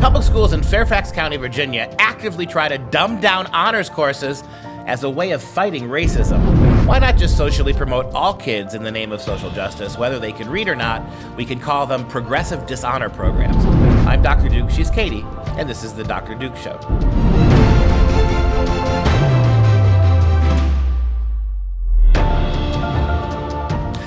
Public schools in Fairfax County, Virginia actively try to dumb down honors courses as a way of fighting racism. Why not just socially promote all kids in the name of social justice, whether they can read or not? We can call them progressive dishonor programs. I'm Dr. Duke, she's Katie, and this is the Dr. Duke Show.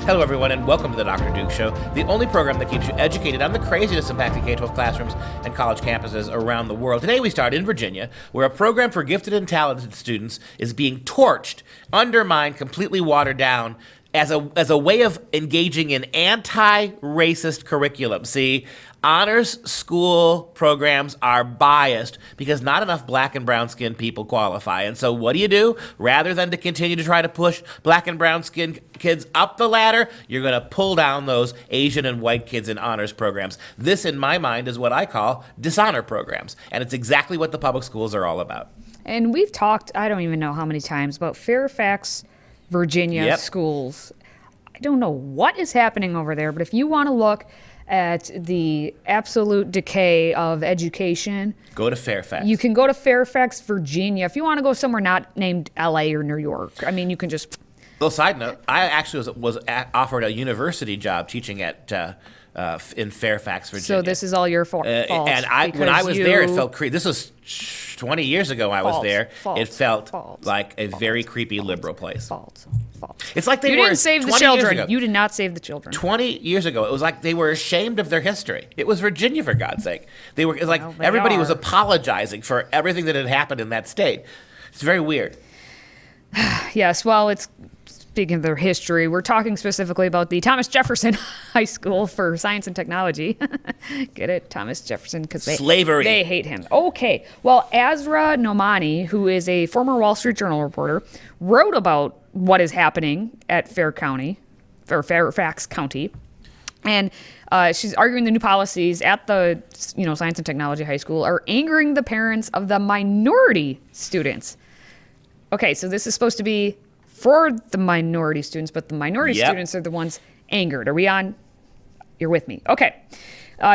Hello, everyone, and welcome to the Dr. Duke Show, the only program that keeps you educated on the craziness impacting K-12 classrooms and college campuses around the world. Today we start in Virginia, where a program for gifted and talented students is being torched, undermined, completely watered down as a way of engaging in anti-racist curriculum. See, honors school programs are biased because not enough black and brown-skinned people qualify. And so what do? Rather than to continue to try to push black and brown-skinned kids up the ladder, you're going to pull down those Asian and white kids in honors programs. This, in my mind, is what I call dishonor programs. And it's exactly what the public schools are all about. And we've talked, I don't even know how many times, about Fairfax, Virginia schools. I don't know what is happening over there, but if you want to look at the absolute decay of education, go to Fairfax. You can go to Fairfax, Virginia. If you want to go somewhere not named LA or New York, I mean, you can just... Little side note, I actually was offered a university job teaching at in Fairfax, Virginia. So this is all your fault. And when I was there, it felt creepy. This was 20 years ago I was there. It felt like a very creepy liberal place. False. It's like you didn't save the children. You did not save the children. 20 years ago, it was like they were ashamed of their history. It was Virginia, for God's sake. It was like everybody was apologizing for everything that had happened in that state. It's very weird. Yes, well, speaking of their history, we're talking specifically about the Thomas Jefferson High School for Science and Technology. Get it? Thomas Jefferson, because they hate him. Okay. Well, Azra Nomani, who is a former Wall Street Journal reporter, wrote about what is happening at Fairfax County. And she's arguing the new policies at the Science and Technology High School are angering the parents of the minority students. Okay, so this is supposed to be for the minority students, but the minority students are the ones angered. Are we on? You're with me. Okay.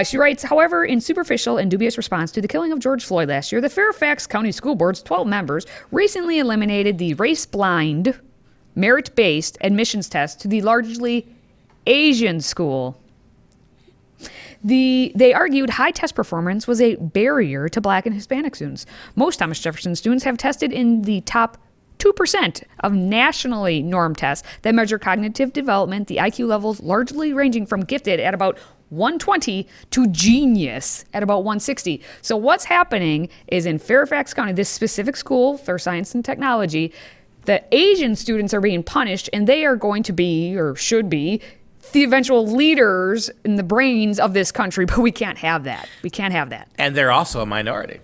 She writes, however, in superficial and dubious response to the killing of George Floyd last year, the Fairfax County School Board's 12 members recently eliminated the race-blind, merit-based admissions test to the largely Asian school. They argued high test performance was a barrier to Black and Hispanic students. Most Thomas Jefferson students have tested in the top 2% of nationally normed tests that measure cognitive development, the IQ levels largely ranging from gifted at about 120 to genius at about 160. So what's happening is in Fairfax County, this specific school for science and technology, the Asian students are being punished, and they are going to be, or should be, the eventual leaders in the brains of this country, but we can't have that. We can't have that. And they're also a minority.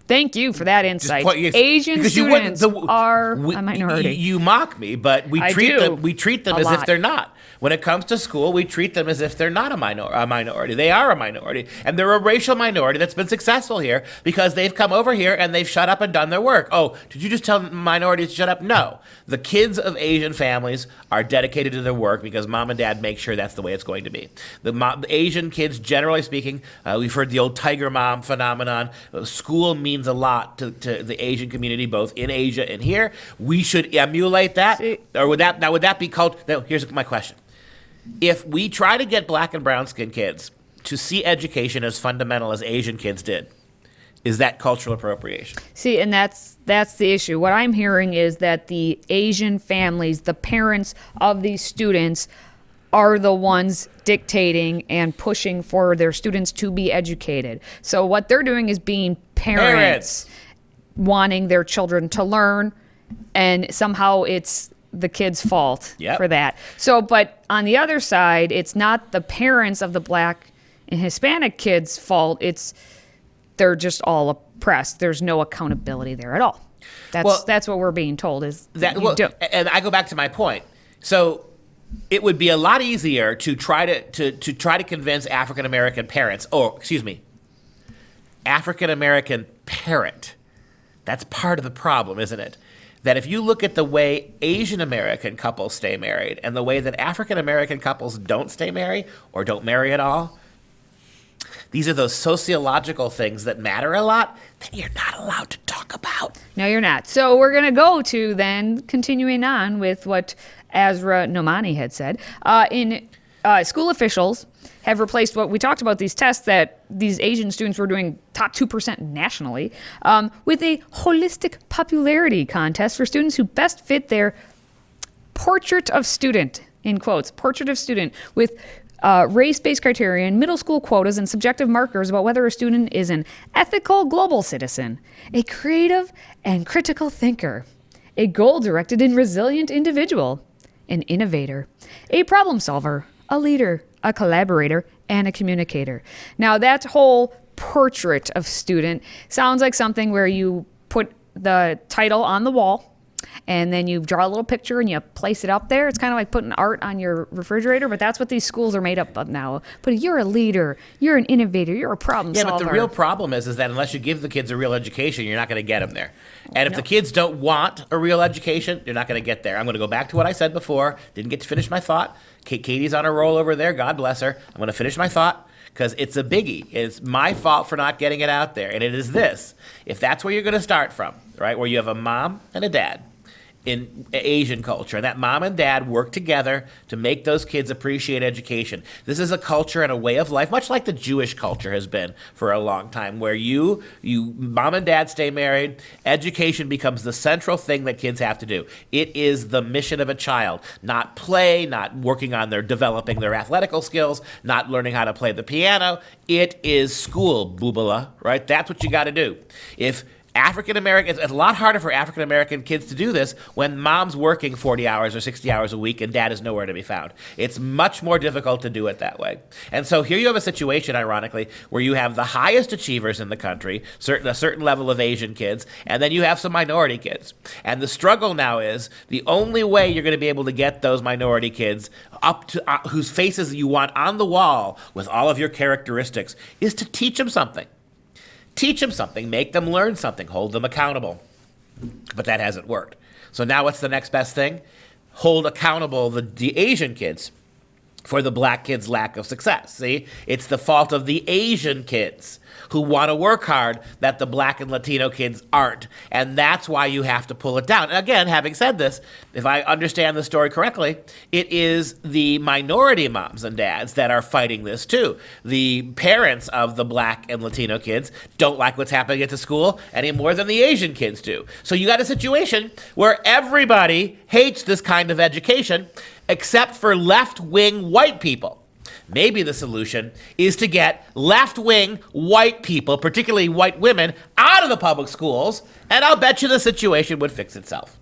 Thank you for that insight. Asian students are a minority. You mock me, but we treat them as if they're not. When it comes to school, we treat them as if they're not a minority. They are a minority. And they're a racial minority that's been successful here because they've come over here and they've shut up and done their work. Oh, did you just tell minorities to shut up? No. The kids of Asian families are dedicated to their work because mom and dad make sure that's the way it's going to be. The Asian kids, generally speaking, we've heard the old tiger mom phenomenon. School means a lot to the Asian community, both in Asia and here. We should emulate that. Or would that be called? No, here's my question. If we try to get black and brown skinned kids to see education as fundamental as Asian kids did, is that cultural appropriation? See, and that's the issue. What I'm hearing is that the Asian families, the parents of these students, are the ones dictating and pushing for their students to be educated. So what they're doing is being parents. Wanting their children to learn, and somehow it's the kid's fault for that. So, but on the other side, it's not the parents of the Black and Hispanic kids' fault. They're just all oppressed. There's no accountability there at all. That's what we're being told is that. And I go back to my point. So it would be a lot easier to try to convince African American parents, African American parent. That's part of the problem, isn't it? that if you look at the way Asian American couples stay married and the way that African American couples don't stay married or don't marry at all, these are those sociological things that matter a lot that you're not allowed to talk about. No, you're not. So we're going to go to then, continuing on with what Azra Nomani had said. School officials have replaced what we talked about, these tests that these Asian students were doing top 2% nationally, with a holistic popularity contest for students who best fit their portrait of student, in quotes, portrait of student, with race-based criterion, middle school quotas, and subjective markers about whether a student is an ethical global citizen, a creative and critical thinker, a goal-directed and resilient individual, an innovator, a problem solver, a leader, a collaborator, and a communicator. Now, that whole portrait of student sounds like something where you put the title on the wall and then you draw a little picture and you place it up there. It's kind of like putting art on your refrigerator, but that's what these schools are made up of now. But you're a leader, you're an innovator, you're a problem solver. Yeah, but the real problem is that unless you give the kids a real education, you're not going to get them there. And if the kids don't want a real education, you're not going to get there. I'm going to go back to what I said before. Didn't get to finish my thought. Katie's on a roll over there. God bless her. I'm going to finish my thought because it's a biggie. It's my fault for not getting it out there. And it is this. If that's where you're going to start from, right, where you have a mom and a dad in Asian culture, and that mom and dad work together to make those kids appreciate education. This is a culture and a way of life, much like the Jewish culture has been for a long time, where you mom and dad stay married, education becomes the central thing that kids have to do. It is the mission of a child, not play, not working on developing their athletical skills, not learning how to play the piano. It is school, boobala, right? That's what you got to do. If African Americans, it's a lot harder for African American kids to do this when mom's working 40 hours or 60 hours a week and dad is nowhere to be found. It's much more difficult to do it that way. And so here you have a situation, ironically, where you have the highest achievers in the country, a certain level of Asian kids, and then you have some minority kids. And the struggle now is the only way you're going to be able to get those minority kids up to whose faces you want on the wall with all of your characteristics is to teach them something. Teach them something, make them learn something, hold them accountable. But that hasn't worked. So now what's the next best thing? Hold accountable the Asian kids for the black kids' lack of success. See, it's the fault of the Asian kids who want to work hard that the black and Latino kids aren't. And that's why you have to pull it down. And again, having said this, if I understand the story correctly, it is the minority moms and dads that are fighting this too. The parents of the black and Latino kids don't like what's happening at the school any more than the Asian kids do. So you got a situation where everybody hates this kind of education except for left-wing white people. Maybe the solution is to get left-wing white people, particularly white women, out of the public schools, and I'll bet you the situation would fix itself.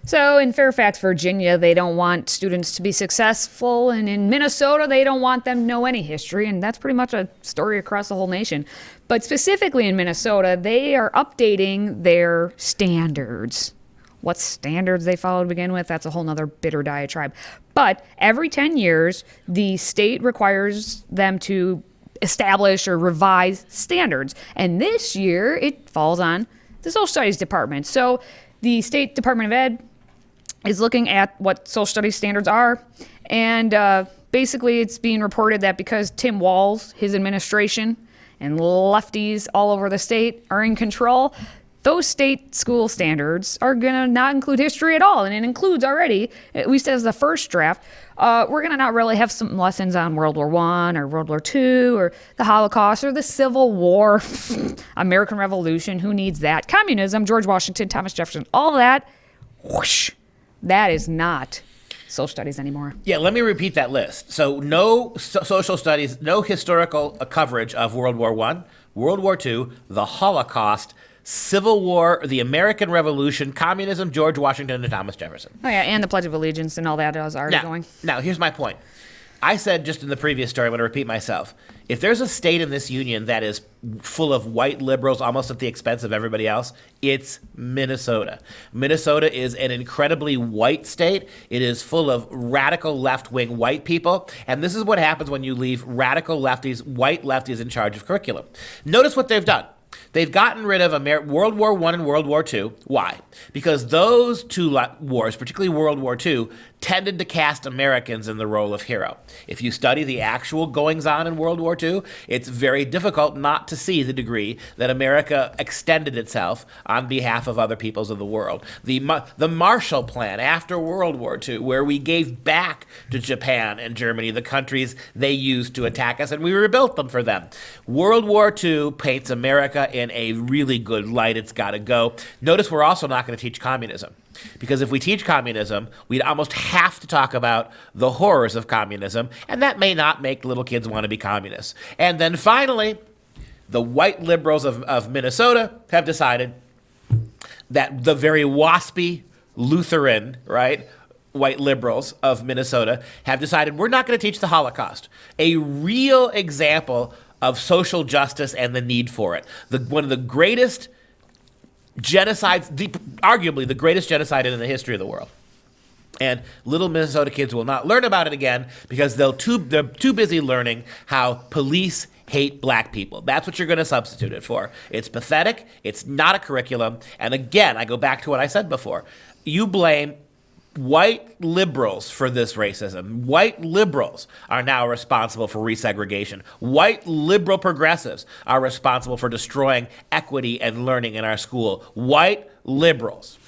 So in Fairfax, Virginia, they don't want students to be successful, and in Minnesota, they don't want them to know any history, and that's pretty much a story across the whole nation. But specifically in Minnesota, they are updating their standards. What standards they follow to begin with, that's a whole nother bitter diatribe. But every 10 years, the state requires them to establish or revise standards. And this year, it falls on the Social Studies Department. So the State Department of Ed is looking at what social studies standards are. And basically, it's being reported that because Tim Walz, his administration, and lefties all over the state are in control, those state school standards are going to not include history at all. And it includes already, at least as the first draft, we're going to not really have some lessons on World War I or World War II or the Holocaust or the Civil War, American Revolution. Who needs that? Communism, George Washington, Thomas Jefferson, all that. Whoosh, that is not social studies anymore. Yeah, let me repeat that list. So no social studies, no historical coverage of World War I, World War II, the Holocaust, Civil War, the American Revolution, communism, George Washington, and Thomas Jefferson. Oh, yeah, and the Pledge of Allegiance and all that is already going. Now, here's my point. I said just in the previous story, I'm going to repeat myself. If there's a state in this union that is full of white liberals almost at the expense of everybody else, it's Minnesota. Minnesota is an incredibly white state. It is full of radical left-wing white people. And this is what happens when you leave radical lefties, white lefties in charge of curriculum. Notice what they've done. They've gotten rid of World War I and World War II. Why? Because those two wars, particularly World War II, tended to cast Americans in the role of hero. If you study the actual goings-on in World War II, it's very difficult not to see the degree that America extended itself on behalf of other peoples of the world. The Marshall Plan after World War II, where we gave back to Japan and Germany the countries they used to attack us, and we rebuilt them for them. World War II paints America in a really good light. It's got to go. Notice we're also not going to teach communism. Because if we teach communism, we'd almost have to talk about the horrors of communism, and that may not make little kids want to be communists. And then finally, the white liberals of Minnesota have decided that the very waspy Lutheran, right, white liberals of Minnesota have decided we're not going to teach the Holocaust, a real example of social justice and the need for it. One of the greatest genocides, arguably the greatest genocide in the history of the world. And little Minnesota kids will not learn about it again because they're too busy learning how police hate black people. That's what you're going to substitute it for. It's pathetic. It's not a curriculum. And again, I go back to what I said before. You blame white liberals for this racism. White liberals are now responsible for resegregation. White liberal progressives are responsible for destroying equity and learning in our school. White liberals.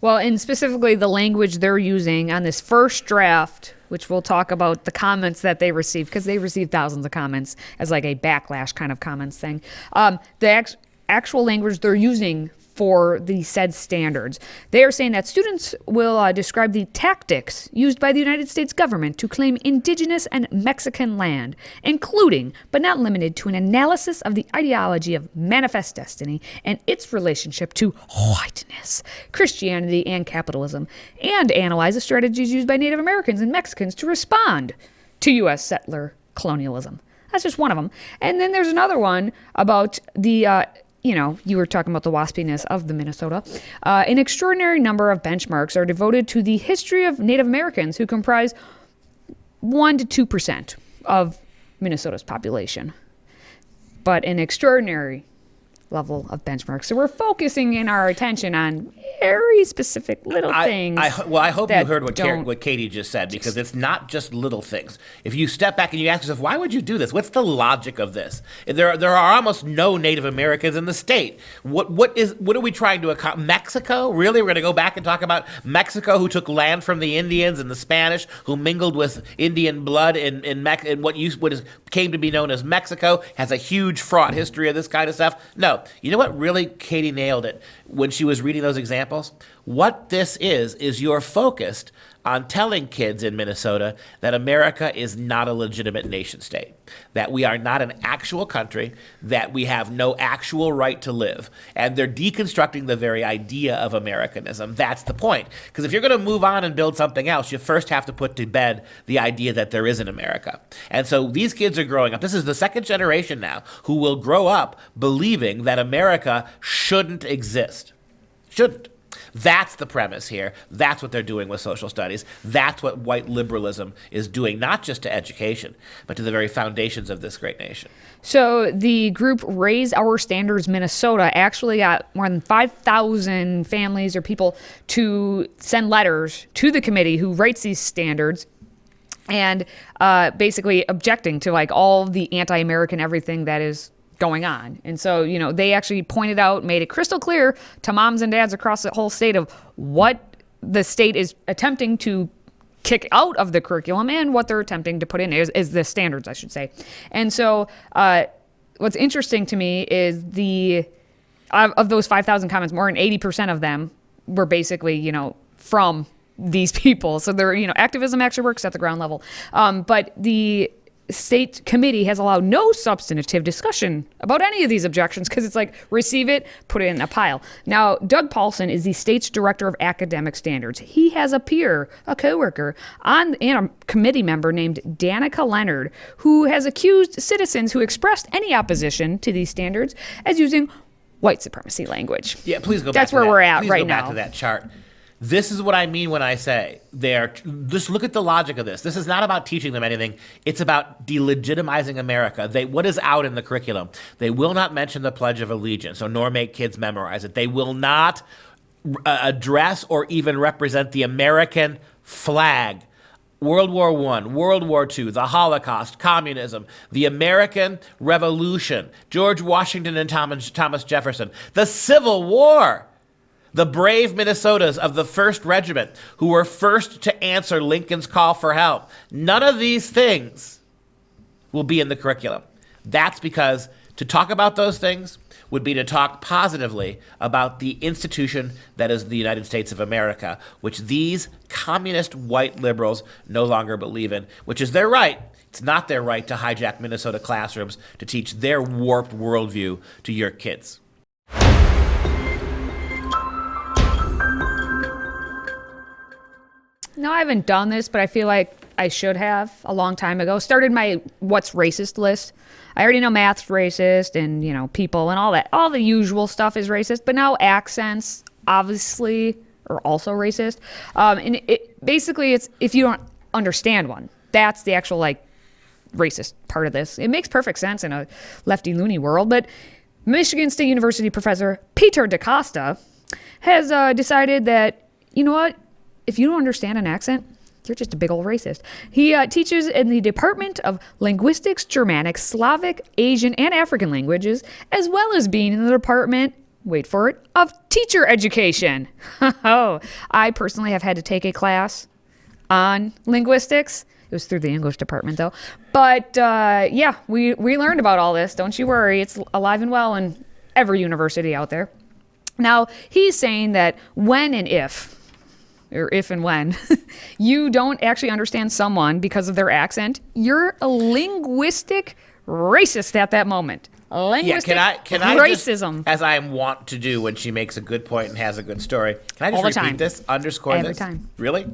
Well, and specifically the language they're using on this first draft, which we'll talk about the comments that they received, because they received thousands of comments as like a backlash kind of comments thing. The actual language they're using for the said standards. They are saying that students will describe the tactics used by the United States government to claim indigenous and Mexican land, including, but not limited to, an analysis of the ideology of manifest destiny and its relationship to whiteness, Christianity, and capitalism, and analyze the strategies used by Native Americans and Mexicans to respond to U.S. settler colonialism. That's just one of them. And then there's another one about the you were talking about the waspiness of the Minnesota. An extraordinary number of benchmarks are devoted to the history of Native Americans, who comprise 1% to 2% of Minnesota's population. But an extraordinary level of benchmarks. So we're focusing in our attention on very specific little things. I hope you heard what Katie just said, because it's not just little things. If you step back and you ask yourself, why would you do this? What's the logic of this? There are almost no Native Americans in the state. What are we trying to accomplish? Mexico? Really? We're going to go back and talk about Mexico, who took land from the Indians and the Spanish, who mingled with Indian blood in what came to be known as Mexico, has a huge fraught history of this kind of stuff? No. You know what? Really, Katie nailed it when she was reading those examples. What this is you're focused on telling kids in Minnesota that America is not a legitimate nation state, that we are not an actual country, that we have no actual right to live. And they're deconstructing the very idea of Americanism. That's the point. Because if you're going to move on and build something else, you first have to put to bed the idea that there is an America. And so these kids are growing up. This is the second generation now who will grow up believing that America shouldn't exist. Shouldn't. That's the premise here. That's what they're doing with social studies. That's what white liberalism is doing, not just to education, but to the very foundations of this great nation. So the group Raise Our Standards Minnesota actually got more than 5,000 families or people to send letters to the committee who writes these standards, and basically objecting to like all the anti-American everything that is going on. And so, they actually pointed out, made it crystal clear to moms and dads across the whole state of what the state is attempting to kick out of the curriculum and what they're attempting to put in is the standards, I should say. And so what's interesting to me is of those 5,000 comments, more than 80% of them were basically, from these people. So activism actually works at the ground level. But state committee has allowed no substantive discussion about any of these objections because it's like, receive it, put it in a pile. Now, Doug Paulson is the state's director of academic standards. He has a peer, a coworker, and a committee member named Danica Leonard, who has accused citizens who expressed any opposition to these standards as using white supremacy language. Yeah, please go back That's to where that. we're at Please right go now. back to that chart. This is what I mean when I say just look at the logic of this. This is not about teaching them anything. It's about delegitimizing America. What is out in the curriculum? They will not mention the Pledge of Allegiance, nor make kids memorize it. They will not address or even represent the American flag. World War I, World War II, the Holocaust, communism, the American Revolution, George Washington and Thomas Jefferson, the Civil War, the brave Minnesotas of the 1st Regiment who were first to answer Lincoln's call for help. None of these things will be in the curriculum. That's because to talk about those things would be to talk positively about the institution that is the United States of America, which these communist white liberals no longer believe in, which is their right. It's not their right to hijack Minnesota classrooms to teach their warped worldview to your kids. No, I haven't done this, but I feel like I should have a long time ago. Started my what's racist list. I already know math's racist and, people and all that. All the usual stuff is racist, but now accents obviously are also racist. And basically it's if you don't understand one. That's the actual racist part of this. It makes perfect sense in a lefty loony world, but Michigan State University professor Peter DaCosta has decided that, you know what? If you don't understand an accent, you're just a big old racist. He teaches in the Department of Linguistics, Germanic, Slavic, Asian, and African languages, as well as being in the Department, wait for it, of Teacher Education. Oh, I personally have had to take a class on linguistics. It was through the English department, though. But, we learned about all this. Don't you worry. It's alive and well in every university out there. Now, he's saying that when and if and when you don't actually understand someone because of their accent, you're a linguistic racist at that moment. Linguistic can I racism. Just, as I want to do when she makes a good point and has a good story, can I just repeat this, underscore Every this? time. Really?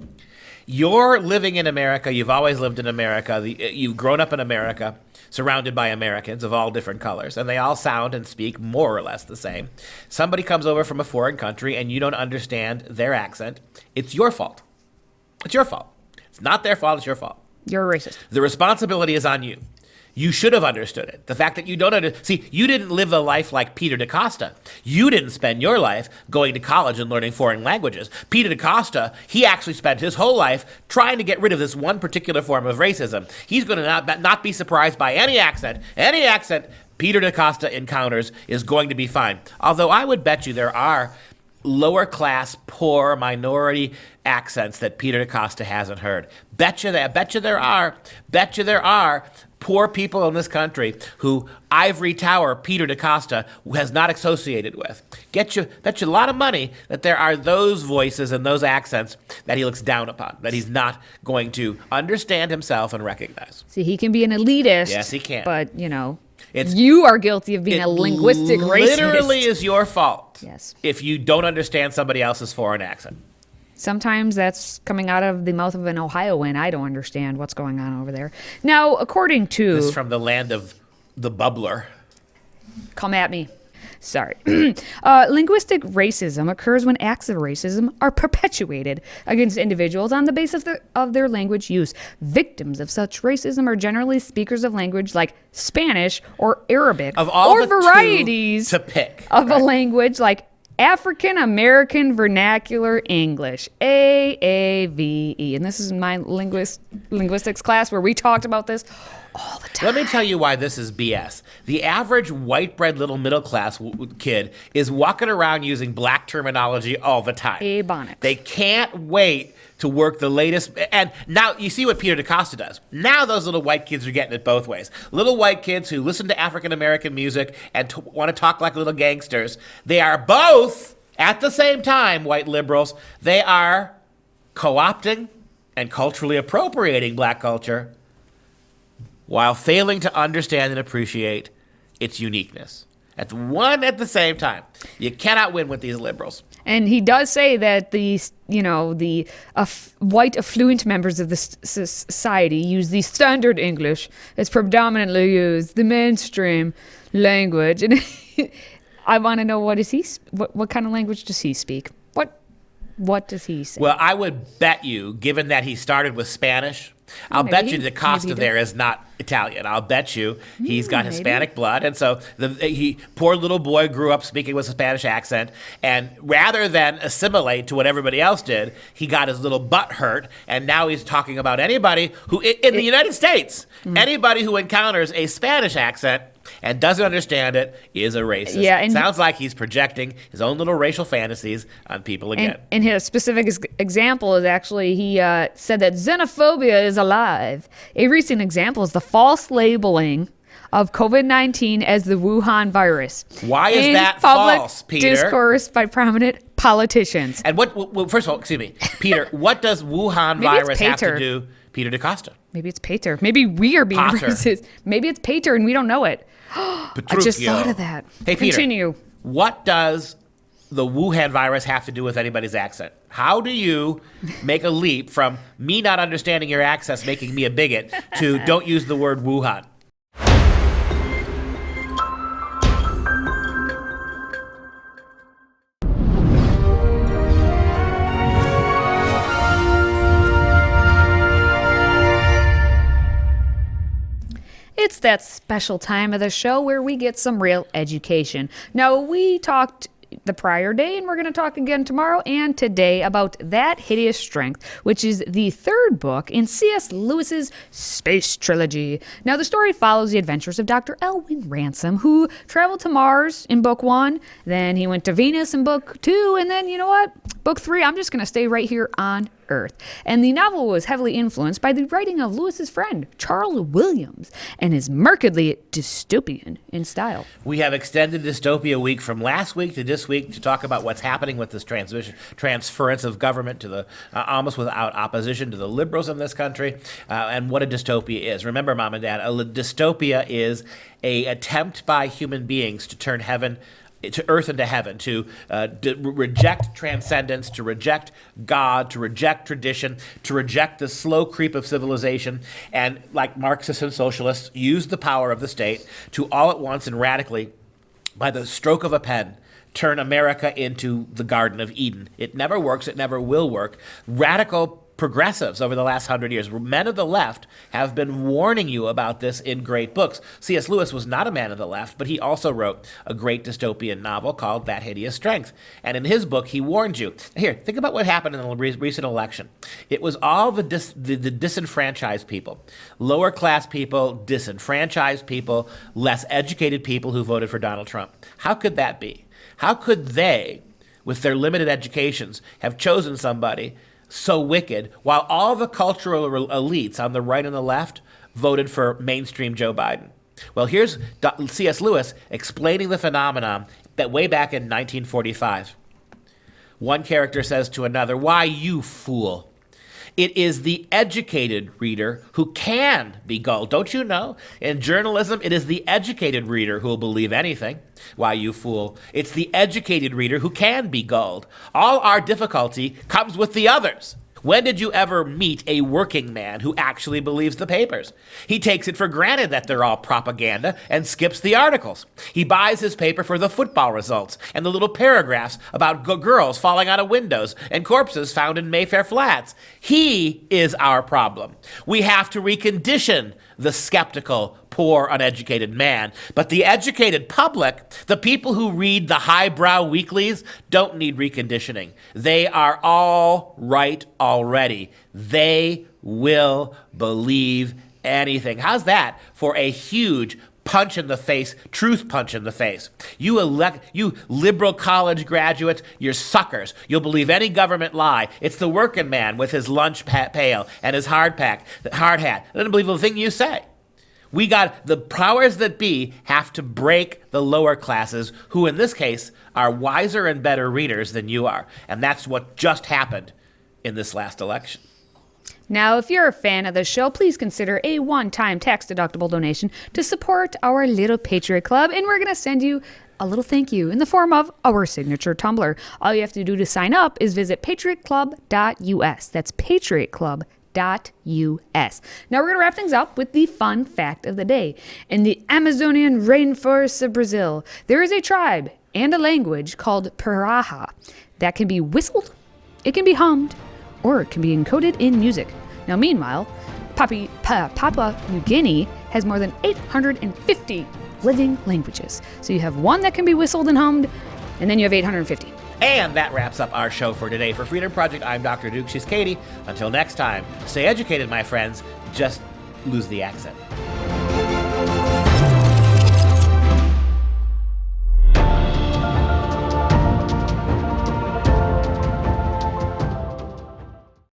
You're living in America. You've always lived in America. You've grown up in America, surrounded by Americans of all different colors, and they all sound and speak more or less the same. Somebody comes over from a foreign country and you don't understand their accent. It's your fault. It's your fault. It's not their fault. It's your fault. You're a racist. The responsibility is on you. You should have understood it. The fact that you don't see, you didn't live a life like Peter DaCosta. You didn't spend your life going to college and learning foreign languages. Peter DaCosta, he actually spent his whole life trying to get rid of this one particular form of racism. He's going to not be surprised by any accent Peter DaCosta encounters is going to be fine. Although I would bet you there are lower class, poor, minority accents that Peter DaCosta hasn't heard. Bet you there are poor people in this country who Ivory Tower Peter DaCosta has not associated with. Bet you a lot of money that there are those voices and those accents that he looks down upon, that he's not going to understand himself and recognize. See, he can be an elitist. Yes, he can. But, you are guilty of being a linguistic racist. It literally is your fault. Yes. If you don't understand somebody else's foreign accent. Sometimes that's coming out of the mouth of an Ohioan. I don't understand what's going on over there. Now, according to... This is from the land of the bubbler. Come at me. Sorry. Linguistic racism occurs when acts of racism are perpetuated against individuals on the basis of their language use. Victims of such racism are generally speakers of language like Spanish or Arabic, of all or varieties to pick, of a language like African American Vernacular English, AAVE. And this is my linguistics class where we talked about this all the time. Let me tell you why this is BS. The average white bread little middle class kid is walking around using black terminology all the time. Ebonics. They can't wait to work the latest. And now you see what Peter DaCosta does. Now those little white kids are getting it both ways. Little white kids who listen to African American music and want to talk like little gangsters. They are both, at the same time, white liberals, they are co-opting and culturally appropriating black culture while failing to understand and appreciate its uniqueness. At the same time. You cannot win with these liberals. And he does say that the white affluent members of the society use the standard English. It's predominantly used, the mainstream language. And I want to know, what kind of language does he speak? What does he say? Well, I would bet you, given that he started with Spanish, I'll bet you DaCosta there is not Italian. I'll bet you he's got Hispanic blood. And so poor little boy grew up speaking with a Spanish accent. And rather than assimilate to what everybody else did, he got his little butt hurt. And now he's talking about anybody who, in the United States, anybody who encounters a Spanish accent and doesn't understand it is a racist. Yeah, and sounds like he's projecting his own little racial fantasies on people again. And his specific example is actually, he said that xenophobia is alive. A recent example is the false labeling of COVID-19 as the Wuhan virus. Why is that false, Peter? Discourse by prominent politicians. And first of all, excuse me, Peter, what does Wuhan virus have to do, Peter DaCosta? Maybe it's Pater. Maybe we are being racist. Maybe it's Pater and we don't know it. I just thought of that. Hey, Peter, continue. What does the Wuhan virus have to do with anybody's accent? How do you make a leap from me not understanding your accent making me a bigot to don't use the word Wuhan? It's that special time of the show where we get some real education. Now, we talked the prior day, and we're going to talk again tomorrow and today about That Hideous Strength, which is the third book in C.S. Lewis's space trilogy. Now, the story follows the adventures of Dr. Elwin Ransom, who traveled to Mars in book 1, then he went to Venus in book 2, and then, you know what? Book 3, I'm just going to stay right here on Earth. And the novel was heavily influenced by the writing of Lewis's friend, Charles Williams, and is markedly dystopian in style. We have extended Dystopia Week from last week to this week to talk about what's happening with this transference of government to the almost without opposition to the liberals in this country, and what a dystopia is. Remember, Mom and Dad, a dystopia is an attempt by human beings to turn to earth into heaven, to reject transcendence, to reject God, to reject tradition, to reject the slow creep of civilization, and like Marxists and socialists, use the power of the state to all at once and radically, by the stroke of a pen, turn America into the Garden of Eden. It never works. It never will work. Radical progressives over the last 100 years, men of the left, have been warning you about this in great books. C.S. Lewis was not a man of the left, but he also wrote a great dystopian novel called That Hideous Strength. And in his book, he warned you. Here, think about what happened in the recent election. It was all the disenfranchised people, lower class people, disenfranchised people, less educated people who voted for Donald Trump. How could that be? How could they, with their limited educations, have chosen somebody so wicked, while all the cultural elites on the right and the left voted for mainstream Joe Biden? Well, here's C.S. Lewis explaining the phenomenon that way back in 1945. One character says to another, "Why, you fool. It is the educated reader who can be gulled. Don't you know? In journalism, it is the educated reader who will believe anything. Why, you fool. It's the educated reader who can be gulled. All our difficulty comes with the others. When did you ever meet a working man who actually believes the papers? He takes it for granted that they're all propaganda and skips the articles. He buys his paper for the football results and the little paragraphs about girls falling out of windows and corpses found in Mayfair Flats. He is our problem. We have to recondition the skeptical, poor, uneducated man. But the educated public, the people who read the highbrow weeklies, don't need reconditioning. They are all right already. They will believe anything." How's that for a huge punch in the face, truth punch in the face? You liberal college graduates, you're suckers. You'll believe any government lie. It's the working man with his lunch pail and his hard hat. I don't believe a thing you say. We got the powers that be have to break the lower classes, who in this case are wiser and better readers than you are. And that's what just happened in this last election. Now, if you're a fan of the show, please consider a one-time tax-deductible donation to support our little Patriot Club, and we're going to send you a little thank you in the form of our signature tumbler. All you have to do to sign up is visit patriotclub.us. That's patriotclub.us. Now we're going to wrap things up with the fun fact of the day. In the Amazonian rainforests of Brazil, there is a tribe and a language called Piraha that can be whistled, it can be hummed, or it can be encoded in music. Now meanwhile, Papua New Guinea has more than 850 living languages. So you have one that can be whistled and hummed, and then you have 850. And that wraps up our show for today. For Freedom Project, I'm Dr. Duke. She's Katie. Until next time, stay educated, my friends. Just lose the accent.